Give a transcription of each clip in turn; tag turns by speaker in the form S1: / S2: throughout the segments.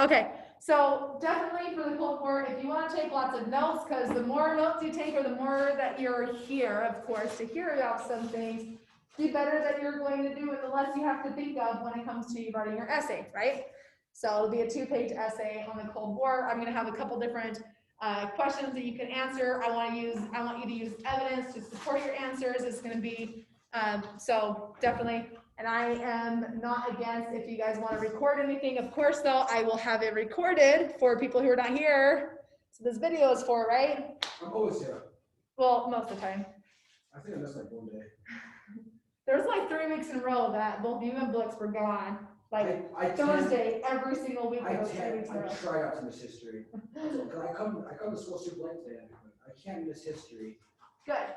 S1: Okay, so definitely for the Cold War, if you want to take lots of notes, because the more notes you take, or the more that you're here, of course, to hear about some things, the better that you're going to do, and the less you have to think of when it comes to writing your essay, right? So it'll be a 2-page essay on the Cold War. I'm going to have a couple different questions that you can answer. I want you to use evidence to support your answers. It's going to be so definitely. And I am not against if you guys want to record anything. Of course, though, I will have it recorded for people who are not here. So this video is for, right?
S2: I'm always here.
S1: Well, most of the time.
S2: I think I missed like one day.
S1: There's like 3 weeks in a row that both you and Blix were gone. Like
S2: I
S1: Thursday, every single week.
S2: I
S1: those 3 weeks in a row.
S2: try not to miss history. I come to school super late today. I can't miss history.
S1: Good.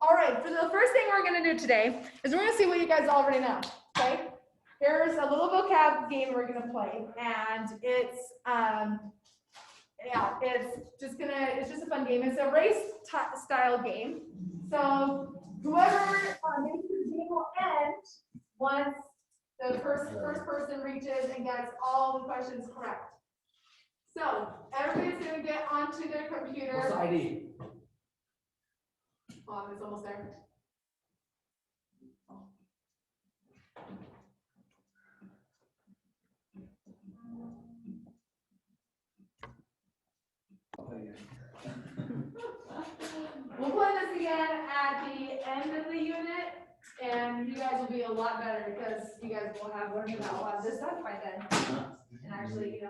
S1: All right, for the first thing we're going to do today is we're going to see what you guys already know, okay? Here's a little vocab game we're going to play, and it's it's just a fun game. It's a race style game. So whoever makes the game will end once the first person reaches and gets all the questions correct. So everybody's going to get onto their computer.
S2: What's the ID?
S1: It's almost there. We'll play this again at the end of the unit, and you guys will be a lot better because you guys will have learned about a lot of this stuff by then, and actually,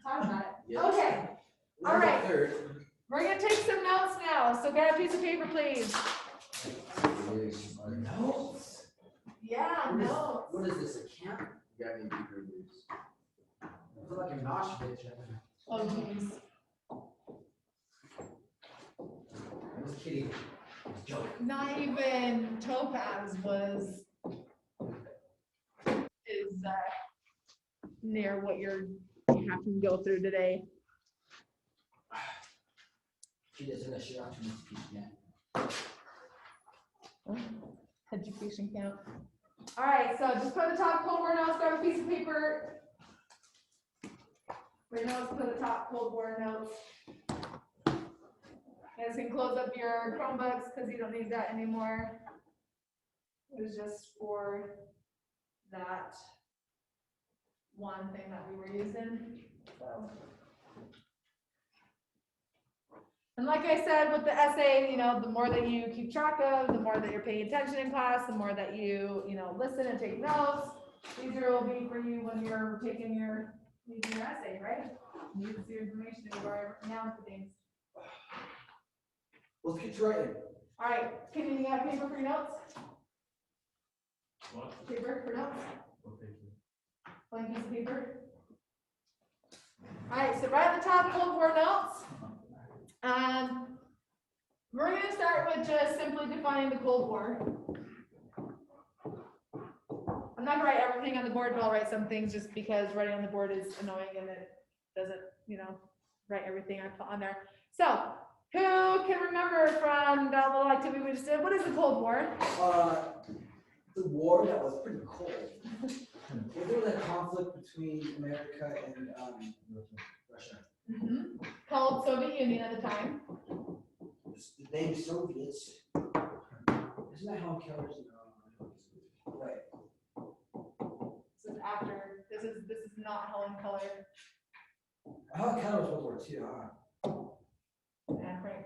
S1: talk about it. Yeah. Okay. All right. We're gonna take some notes now. So grab a piece of paper, please.
S2: Notes?
S1: Yeah, notes.
S2: What is this, a camp? You got any paper loose? I feel like a nosh bitch.
S1: Oh, geez.
S2: I'm just kidding. I'm just joking.
S1: Not even Topaz is near what you have to go through today.
S2: She doesn't shit out too much yet.
S1: Education camp. All right, so just put the top Cold War notes, grab a piece of paper. Right now, let's put the top Cold War notes. You guys can close up your Chromebooks because you don't need that anymore. It was just for that one thing that we were using. So. And like I said, with the essay, the more that you keep track of, the more that you're paying attention in class, the more that you, listen and take notes, the easier it will be for you when you're using your essay, right? You use your information to write down for things.
S2: Let's get to writing.
S1: All right, can you have paper for your notes?
S3: What?
S1: Paper for notes?
S3: What paper?
S1: Blank piece of paper. All right, so right at the top, Cold War notes. We're going to start with just simply defining the Cold War. I'm not going to write everything on the board, but I'll write some things just because writing on the board is annoying and it doesn't, write everything I put on there. So, who can remember from that little activity we just did? What is the Cold War?
S2: The war that was pretty cold. There was a conflict between America and Russia.
S1: Mm-hmm. Called Soviet Union at the time.
S2: The name Soviets. Isn't that Helen Keller's? Right.
S1: This is after. This is not Helen Keller.
S2: Helen Keller was World War II, huh?
S1: And Frank.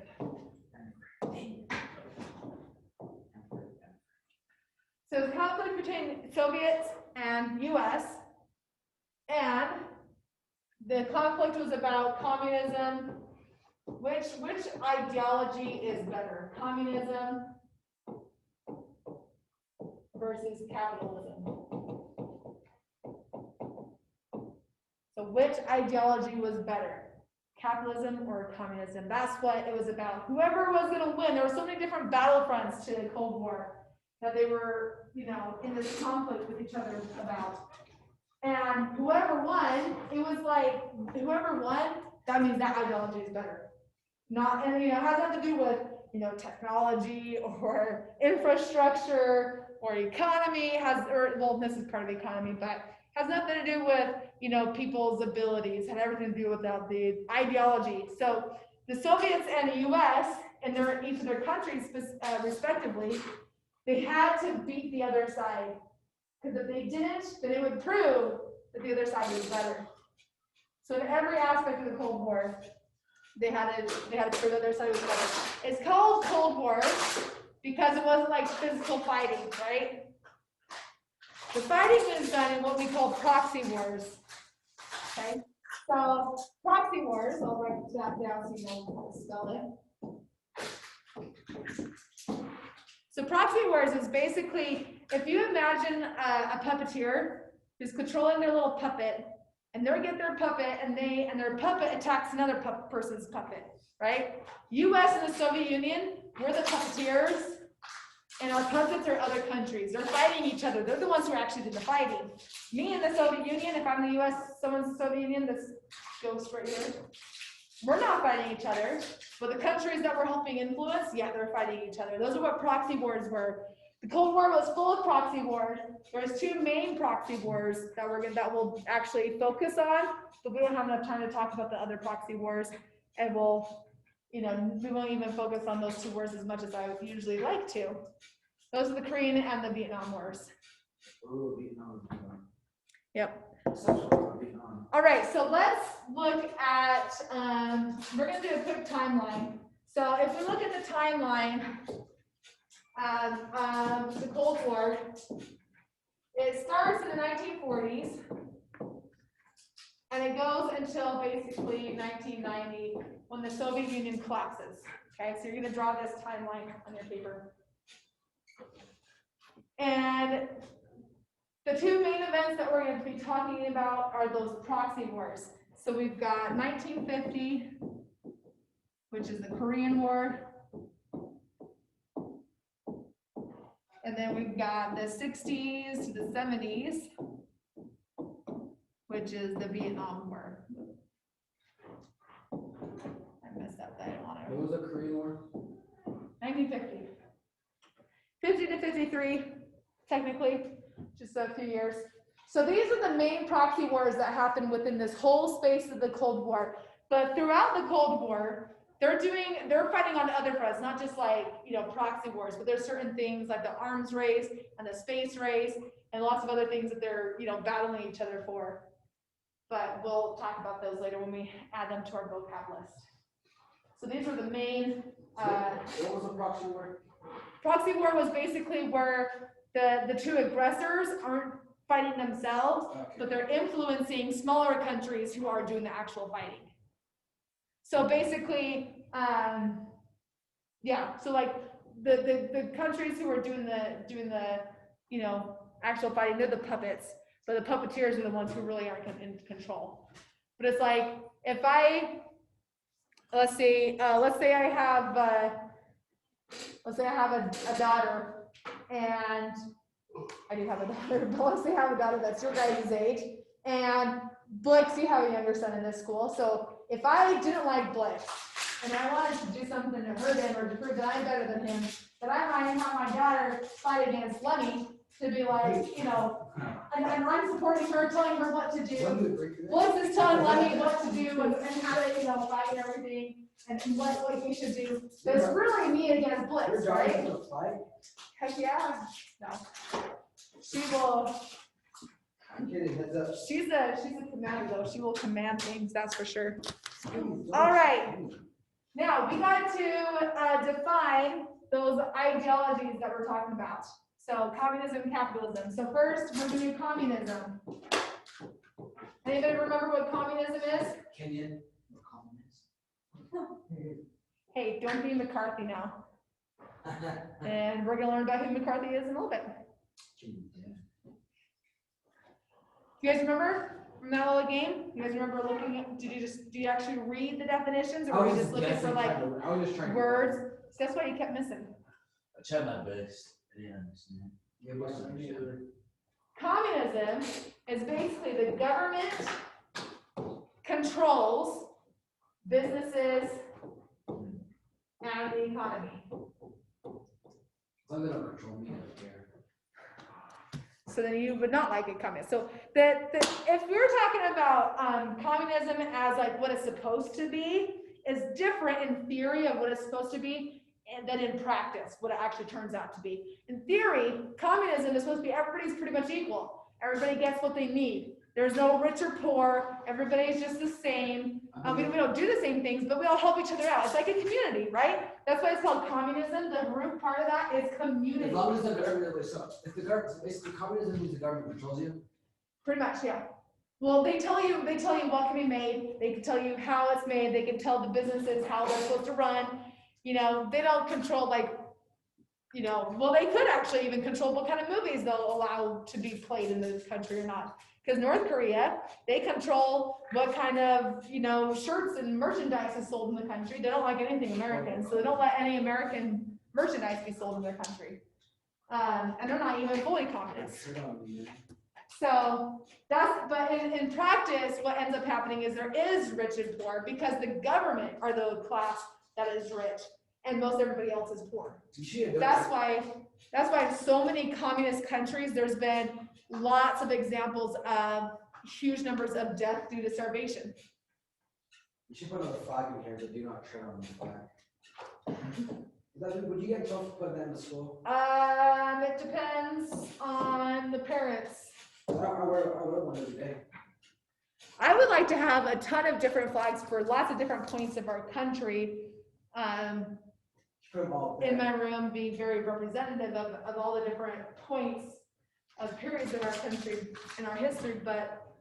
S1: So the conflict between Soviets and U.S. and the conflict was about communism. Which ideology is better, communism versus capitalism? So which ideology was better, capitalism or communism? That's what it was about. Whoever was going to win, there were so many different battlefronts to the Cold War that they were, in this conflict with each other about. And whoever won, it was like, whoever won, that means that ideology is better. Not, and it has nothing to do with, technology or infrastructure or economy, well, this is part of the economy, but Has nothing to do with, you know, people's abilities, had everything to do with the ideology. So the Soviets and the US and each of their countries respectively, they had to beat the other side. Because if they didn't, then it would prove that the other side was better. So in every aspect of the Cold War, they had to prove that their side was better. It's called Cold War because it wasn't like physical fighting, right? The fighting was done in what we call proxy wars. Okay? So proxy wars, I'll write that down so you know how to spell it. So proxy wars is basically, if you imagine a puppeteer who's controlling their little puppet, and they get their puppet, and their puppet attacks another person's puppet, right? U.S. and the Soviet Union, we're the puppeteers, and our puppets are other countries. They're fighting each other. They're the ones who are actually doing the fighting. Me and the Soviet Union, if I'm the U.S., someone's the Soviet Union, this ghost right here, we're not fighting each other, but the countries that we're helping influence, yeah, they're fighting each other. Those are what proxy wars were. The Cold War was full of proxy wars. There's two main proxy wars that we'll actually focus on, but we don't have enough time to talk about the other proxy wars, and we won't even focus on those two wars as much as I would usually like to. Those are the Korean and the Vietnam Wars.
S2: Oh, Vietnam.
S1: Yep.
S2: Vietnam.
S1: All right, so let's look at, we're going to do a quick timeline. So if we look at the timeline of the Cold War, it starts in the 1940s, and it goes until basically 1990 when the Soviet Union collapses. Okay, so you're going to draw this timeline on your paper. And the two main events that we're going to be talking about are those proxy wars. So we've got 1950, which is the Korean War. And then we've got the 60s to the 70s, which is the Vietnam War. I messed up that. I don't want to.
S2: What was the Korean War?
S1: 1950. 50 to 53, technically, just a few years. So these are the main proxy wars that happened within this whole space of the Cold War. But throughout the Cold War, they're fighting on other fronts, not just like, proxy wars, but there's certain things like the arms race and the space race and lots of other things that they're, battling each other for. But we'll talk about those later when we add them to our vocab list. So these are the main.
S2: What was a proxy war?
S1: Proxy war was basically where the two aggressors aren't fighting themselves,
S2: Okay.
S1: but they're influencing smaller countries who are doing the actual fighting. So basically, so like the countries who are doing the actual fighting, they're the puppets, but the puppeteers are the ones who really aren't in control. But it's like if let's say I have a daughter, and I do have a daughter, but let's say I have a daughter that's your guys' age, and Blix, you have a younger son in this school, so if I didn't like Blix, and I wanted to do something to hurt him or to prove that I'm better than him, then I might have my daughter fight against Lemmy to be like, and I'm supporting her, telling her what to do. Blix is telling Lemmy what to do and how to, fight and everything, and what he should do. But it's really me against Blix, right? Heck yeah. No. She will.
S2: I'm kidding, heads up.
S1: She's a commander though. She will command things, that's for sure. All right. Now we got to define those ideologies that we're talking about. So communism and capitalism. So first we're going to do communism. Anybody remember what communism is?
S2: Kenyan.
S1: Hey, don't be McCarthy now. And we're going to learn about who McCarthy is in a little bit. You guys remember from that little game? You guys remember looking at, do you actually read the definitions, or were you just looking for like words? So that's why you kept missing.
S3: I tried my best. I didn't understand.
S1: Communism is basically the government controls businesses and the economy.
S2: I'm gonna control me, I don't care.
S1: So then you would not like a communist. So if we're talking about communism as like what it's supposed to be, is different in theory of what it's supposed to be, and then in practice, what it actually turns out to be. In theory, communism is supposed to be everybody's pretty much equal. Everybody gets what they need. There's no rich or poor. Everybody's just the same. We don't do the same things, but we all help each other out. It's like a community, right? That's why it's called communism. The root part of that is community.
S2: As long as the government, if the government, basically communism means the government controls you.
S1: Pretty much, yeah. Well, they tell you what can be made. They can tell you how it's made. They can tell the businesses how they're supposed to run. You know, they don't control like, you know, well, they could actually even control what kind of movies they'll allow to be played in the country or not. Because North Korea, they control what kind of, you know, shirts and merchandise is sold in the country. They don't like anything American, so they don't let any American merchandise be sold in their country. And they're not even fully communist. So but in practice, what ends up happening is there is rich and poor because the government are the class that is rich and most everybody else is poor. That's why in so many communist countries, there's been lots of examples of huge numbers of death due to starvation.
S2: You should put another flag in here, but do not tread on the flag. Would you get in trouble for putting that in the school?
S1: It depends on the parents.
S2: I wear one every day.
S1: I would like to have a ton of different flags for lots of different points of our country. In my room, be very representative of all the different points of periods of our country and our history, but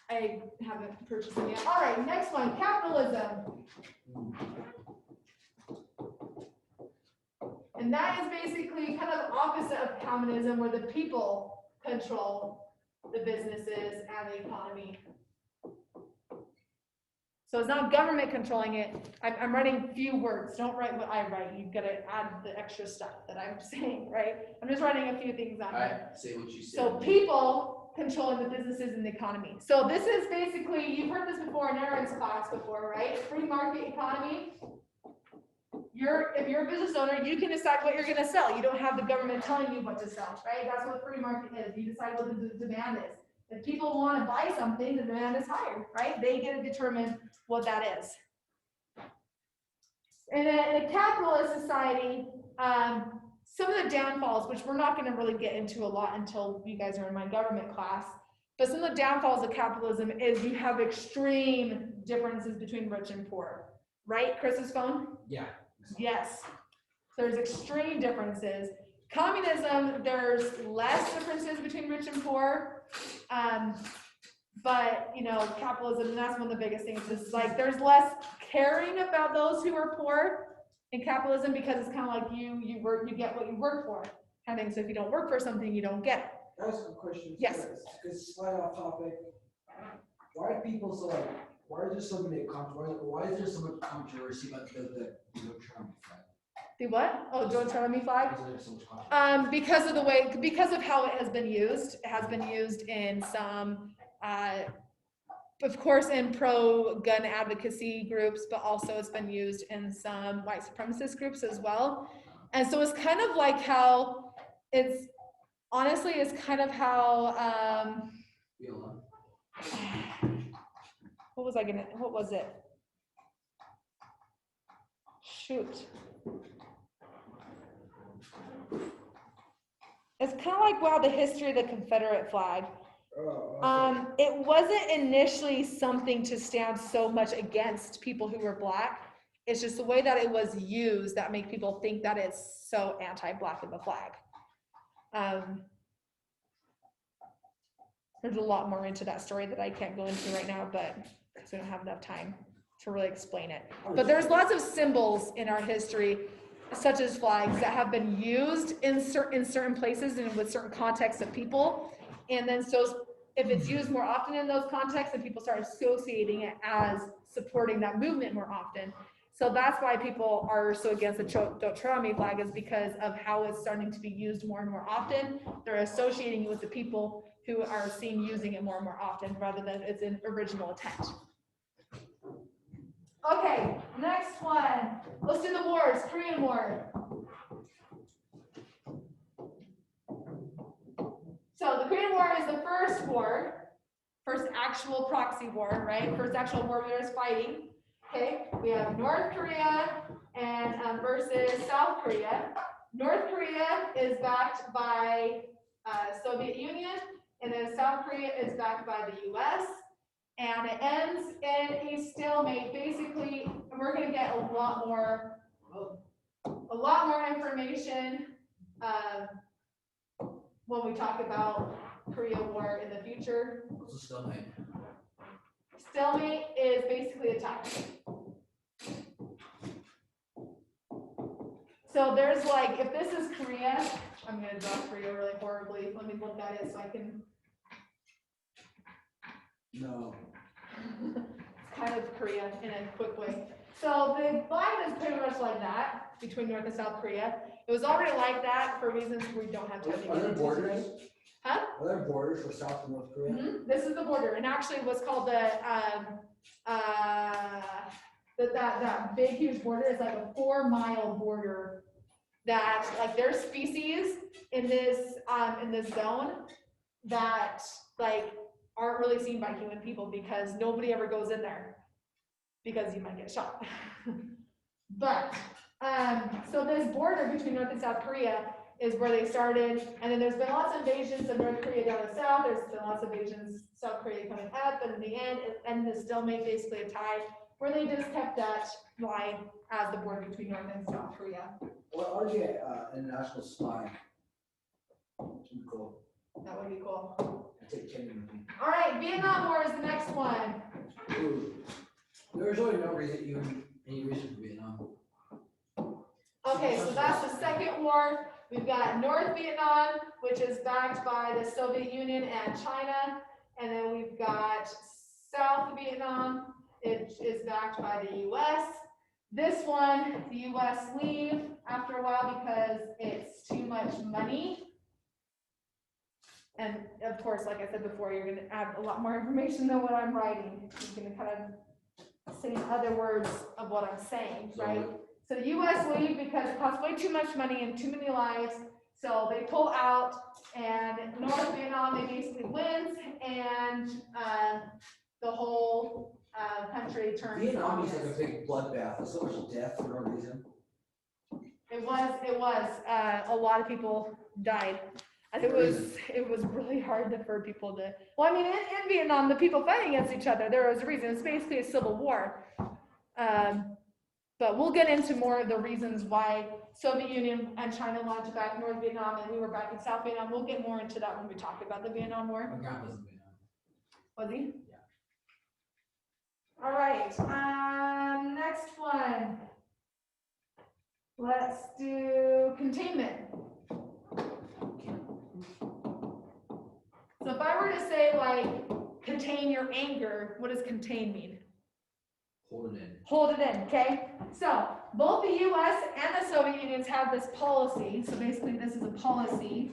S1: I haven't purchased them yet. All right, next one, capitalism. And that is basically kind of opposite of communism, where the people control the businesses and the economy. So it's not government controlling it. I'm writing few words. Don't write what I write. You've got to add the extra stuff that I'm saying, right? I'm just writing a few things on here.
S3: Say what you said.
S1: So people controlling the businesses and the economy. So this is basically, you've heard this before in Aaron's class before, right? Free market economy. If you're a business owner, you can decide what you're going to sell. You don't have the government telling you what to sell, right? That's what free market is. You decide what the demand is. If people want to buy something, the demand is higher, right? They get to determine what that is. In a capitalist society, some of the downfalls, which we're not going to really get into a lot until you guys are in my government class, but some of the downfalls of capitalism is you have extreme differences between rich and poor, right? Chris's phone?
S2: Yeah.
S1: Yes. There's extreme differences. Communism, there's less differences between rich and poor. But you know, capitalism, and that's one of the biggest things, is like there's less caring about those who are poor in capitalism, because it's kind of like you get what you work for kind of thing. So if you don't work for something, you don't get it.
S2: That was a question.
S1: Yes.
S2: Because slight off topic. Why are people so like? Why is there so many why is there so much controversy about the Trump flag?
S1: The what? Oh, Joe Trump flag?
S2: Why is there so much controversy?
S1: Because of how it has been used. It has been used in some, of course, in pro-gun advocacy groups, but also it's been used in some white supremacist groups as well. And so it's kind of like how it's kind of how, what was it? Shoot. It's kind of like, the history of the Confederate flag.
S2: Oh, okay.
S1: It wasn't initially something to stand so much against people who were black. It's just the way that it was used that make people think that it's so anti-black in the flag. There's a lot more into that story that I can't go into right now, but because we don't have enough time to really explain it. But there's lots of symbols in our history, such as flags, that have been used in certain places and with certain contexts of people. And then so if it's used more often in those contexts, then people start associating it as supporting that movement more often. So that's why people are so against the Don't Tread on Me flag, is because of how it's starting to be used more and more often. They're associating it with the people who are seen using it more and more often, rather than its original intent. Okay, next one. Let's do the wars. Korean War. So the Korean War is the first war, first actual proxy war, right? First actual war we were fighting. Okay, we have North Korea and versus South Korea. North Korea is backed by Soviet Union, and then South Korea is backed by the U.S. And it ends in a stalemate. Basically, we're going to get a lot more information when we talk about Korea War in the future.
S3: What's a stalemate?
S1: Stalemate is basically a tie. So there's like, if this is Korea, I'm going to draw Korea really horribly. Let me look at it so I can.
S2: No.
S1: It's kind of Korea in a quick way. So the line is pretty much like that between North and South Korea. It was already like that for reasons we don't have time to get
S2: Are there
S1: into
S2: borders?
S1: today. Huh?
S2: Are there borders for South and North Korea?
S1: This is the border, and actually what's called that big huge border is like a 4-mile border that like there's species in this zone that like aren't really seen by human people because nobody ever goes in there because you might get shot. But so this border between North and South Korea is where they started, and then there's been lots of invasions of North Korea down the south. There's been lots of invasions South Korea coming up, and in the end, it ended the stalemate, basically a tie, where they just kept that line as the border between North and South Korea.
S2: Well, are you international spy? Pretty cool.
S1: That would be cool.
S2: I take Kenny with me.
S1: All right, Vietnam War is the next one.
S2: Ooh. There's really no reason any reason for Vietnam.
S1: Okay, so that's the second war. We've got North Vietnam, which is backed by the Soviet Union and China, and then we've got South Vietnam, it is backed by the U.S. This one, the U.S. leave after a while because it's too much money. And of course, like I said before, you're going to add a lot more information than what I'm writing. You're going to kind of say other words of what I'm saying, right? So the U.S. leave because it costs way too much money and too many lives. So they pull out, and North Vietnam, they basically wins, and the whole country turns.
S2: Vietnam is like a big bloodbath. There's so much death for no reason.
S1: It was. A lot of people died. And it was really hard for people to. Well, I mean, in Vietnam, the people fighting against each other, there was a reason. It's basically a civil war. But we'll get into more of the reasons why Soviet Union and China launched back North Vietnam and we were back in South Vietnam. We'll get more into that when we talk about the Vietnam War.
S3: My grandpa's in Vietnam.
S1: Was he?
S3: Yeah.
S1: All right. Next one. Let's do containment. So if I were to say like contain your anger, what does contain mean?
S3: Hold it in.
S1: Hold it in, okay? So both the US and the Soviet Union have this policy. So basically this is a policy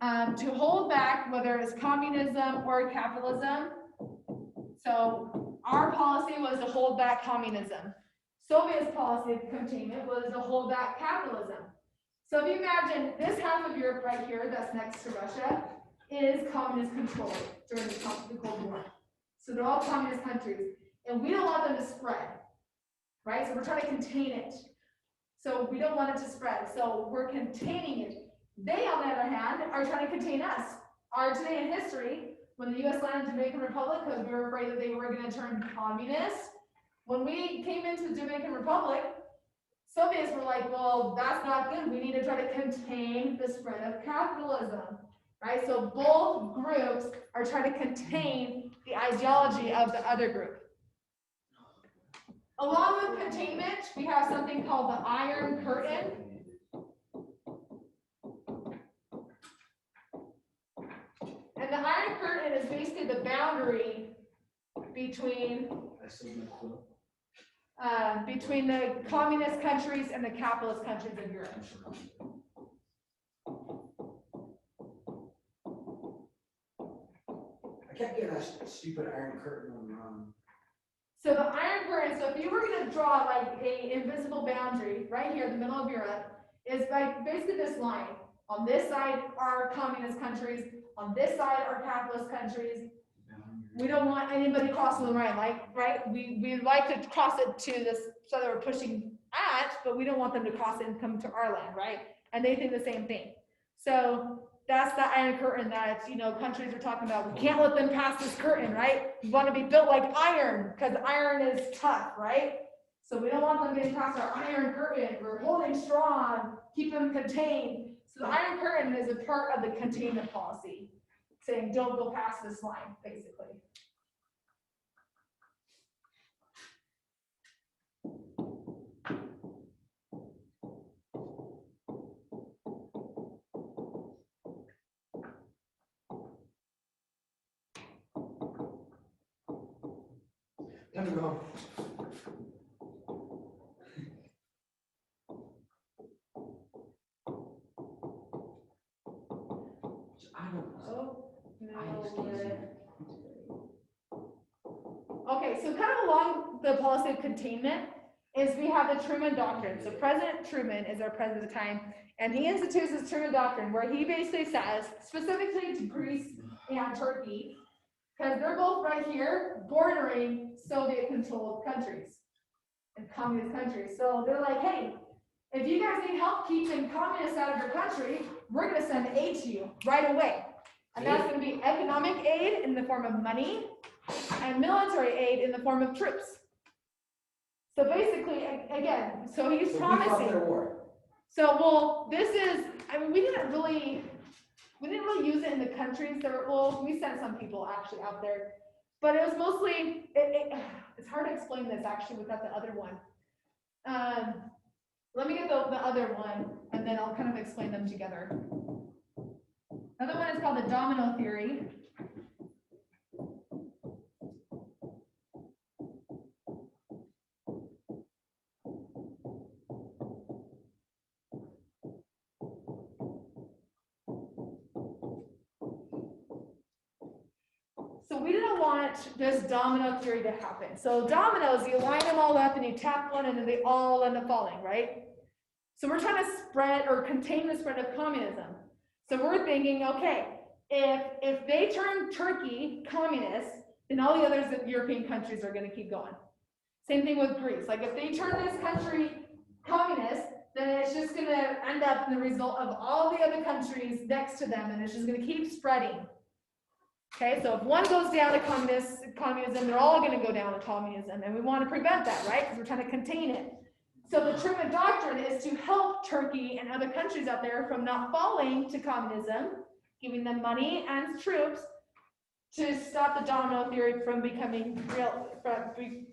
S1: to hold back whether it's communism or capitalism. So our policy was to hold back communism. Soviet's policy of containment was to hold back capitalism. So if you imagine this half of Europe right here that's next to Russia is communist controlled during the Cold War. So they're all communist countries, and we don't want them to spread, right? So we're trying to contain it. So we don't want it to spread. So we're containing it. They, on the other hand, are trying to contain us. Our today in history, when the U.S. landed the Dominican Republic, because we were afraid that they were going to turn communist, when we came into the Dominican Republic, Soviets were like, well, that's not good. We need to try to contain the spread of capitalism, right? So both groups are trying to contain the ideology of the other group. Along with containment, we have something called the Iron Curtain. And the Iron Curtain is basically the boundary between the communist countries and the capitalist countries of Europe.
S2: I kept getting that stupid Iron Curtain one wrong.
S1: So the Iron Curtain, so if you were going to draw like a invisible boundary right here in the middle of Europe, is like basically this line. On this side are communist countries, on this side are capitalist countries. We don't want anybody crossing the line, right? We like to cross it to this, so that we're pushing at, but we don't want them to cross it and come to our land, right? And they think the same thing. So that's the Iron Curtain that, countries are talking about. We can't let them pass this curtain, right? We want to be built like iron, because iron is tough, right? So we don't want them getting past our Iron Curtain. We're holding strong, keep them contained. So the Iron Curtain is a part of the containment policy, saying don't go past this line, basically.
S2: Time to go home.
S1: Okay, so kind of along the policy of containment is we have the Truman Doctrine. So President Truman is our president at the time, and he institutes this Truman Doctrine where he basically says, specifically to Greece and Turkey, because they're both right here bordering Soviet-controlled countries and communist countries. So they're like, hey, if you guys need help keeping communists out of your country, we're going to send aid to you right away. And that's going to be economic aid in the form of money and military aid in the form of troops. So basically, again, so he's promising. So, well, this is, we didn't really use it in the countries that were, well, we sent some people actually out there, but it was mostly, it's hard to explain this actually without the other one. Let me get the other one, and then I'll kind of explain them together. Another one is called the domino theory. So we didn't want this domino theory to happen. So dominoes, you line them all up and you tap one and then they all end up falling, right? So we're trying to spread or contain the spread of communism. So we're thinking, okay, if they turn Turkey communist, then all the other European countries are going to keep going. Same thing with Greece. Like if they turn this country communist, then it's just going to end up in the result of all the other countries next to them, and it's just going to keep spreading. Okay, so if one goes down to communism, they're all going to go down to communism, and we want to prevent that, right? Because we're trying to contain it. So the Truman Doctrine is to help Turkey and other countries out there from not falling to communism, giving them money and troops to stop the domino theory from becoming real,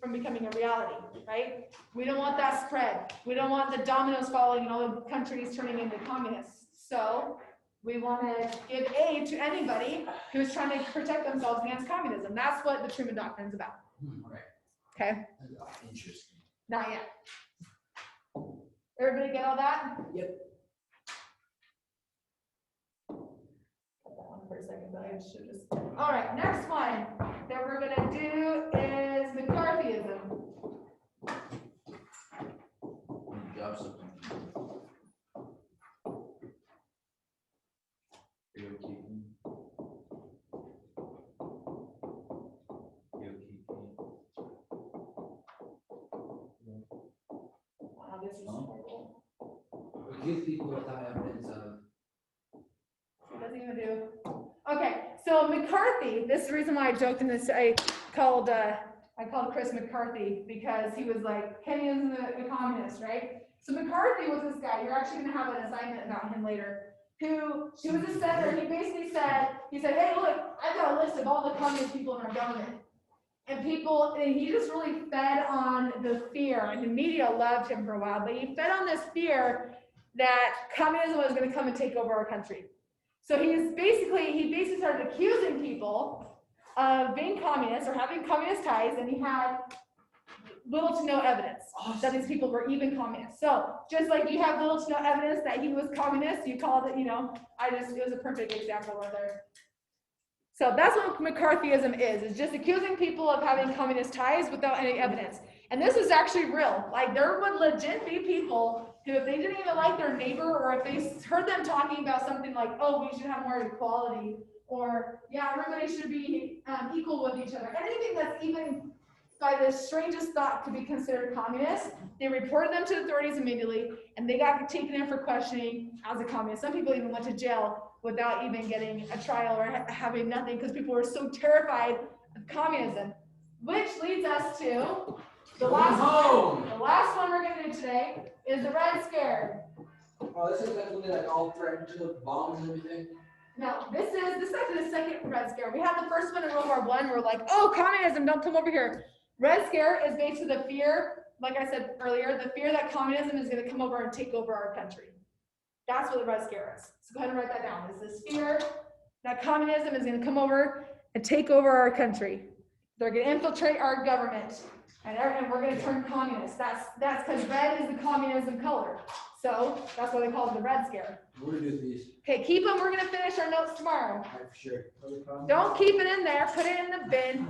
S1: from becoming a reality, right? We don't want that spread. We don't want the dominoes falling and all the countries turning into communists. So we want to give aid to anybody who's trying to protect themselves against communism. That's what the Truman Doctrine is about.
S3: Right.
S1: Okay?
S3: Interesting.
S1: Not yet. Everybody get all that?
S2: Yep.
S1: Put that one for a second, but I should just. All right, next one that we're going to do is McCarthyism.
S3: Job something.
S1: Wow, this is horrible.
S2: Accuse people without evidence of.
S1: It doesn't even do. Okay, so McCarthy, this is the reason why I joked in this, I called Chris McCarthy because he was like, Kenny is the communist, right? So McCarthy was this guy, you're actually gonna have an assignment about him later, he was a senator, he basically said, hey, look, I've got a list of all the communist people in our government. And he just really fed on the fear, and the media loved him for a while, but he fed on this fear that communism was gonna come and take over our country. So he basically started accusing people of being communist or having communist ties, and he had little to no evidence that these people were even communists. So just like you have little to no evidence that he was communist, you called it, it was a perfect example right there. So that's what McCarthyism is. It's just accusing people of having communist ties without any evidence. And this is actually real. Like, there would legit be people who, if they didn't even like their neighbor, or if they heard them talking about something like, oh, we should have more equality, or yeah, everybody should be equal with each other. Anything that's even by the strangest thought could be considered communist. They reported them to the authorities immediately, and they got taken in for questioning as a communist. Some people even went to jail without even getting a trial or having nothing, because people were so terrified of communism. Which leads us to the last one. The last one we're going to do today is the Red Scare.
S2: Oh, this is definitely like all threatened to the bombs and everything.
S1: No, this is actually the second Red Scare. We had the first one in World War I. We're like, oh, communism, don't come over here. Red Scare is basically the fear, like I said earlier, the fear that communism is going to come over and take over our country. That's what the Red Scare is. So go ahead and write that down. It's this fear that communism is going to come over and take over our country. They're going to infiltrate our government, and we're going to turn communist. That's because red is the communism color. So that's why they call it the Red Scare.
S2: We're gonna do these.
S1: Okay, keep them. We're going to finish our notes tomorrow.
S2: For sure.
S1: Don't keep it in there. Put it in the bin.